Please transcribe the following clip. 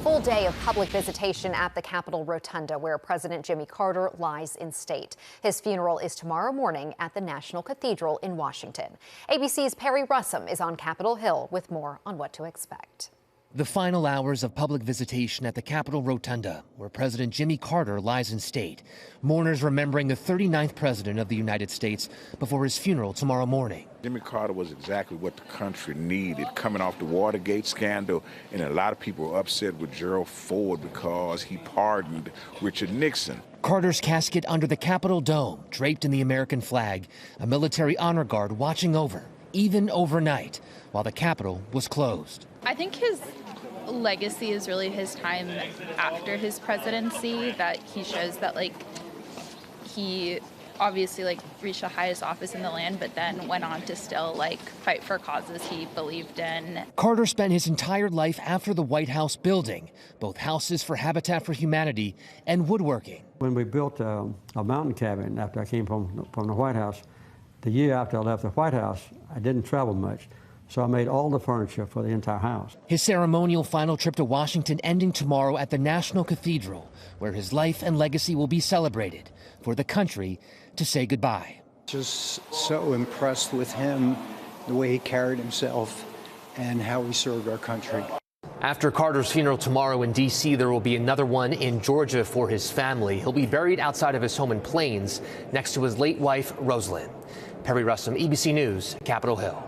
full day of public visitation at the Capitol Rotunda, where President Jimmy Carter lies in state. His funeral is tomorrow morning at the National Cathedral in Washington. ABC's Perry Russum is on Capitol Hill with more on what to expect. The final hours of public visitation at the Capitol Rotunda, where President Jimmy Carter lies in state. Mourners remembering the 39th president of the United States before his funeral tomorrow morning. Jimmy Carter was exactly what the country needed, coming off the Watergate scandal, and a lot of people were upset with Gerald Ford because he pardoned Richard Nixon. Carter's casket under the Capitol dome, draped in the American flag, a military honor guard watching over, even overnight, while the Capitol was closed. I think his legacy is really his time after his presidency, that he shows that he obviously reached the highest office in the land, but then went on to still fight for causes he believed in. Carter spent his entire life after the White House building, both houses for Habitat for Humanity and woodworking. When we built a mountain cabin after I came from the White House, the year after I left the White House, I didn't travel much. So I made all the furniture for the entire house. His ceremonial final trip to Washington ending tomorrow at the National Cathedral, where his life and legacy will be celebrated, for the country to say goodbye. Just so impressed with him, the way he carried himself and how he served our country. After Carter's funeral tomorrow in D.C., there will be another one in Georgia for his family. He'll be buried outside of his home in Plains next to his late wife, Rosalind. Perry Russum, ABC News, Capitol Hill.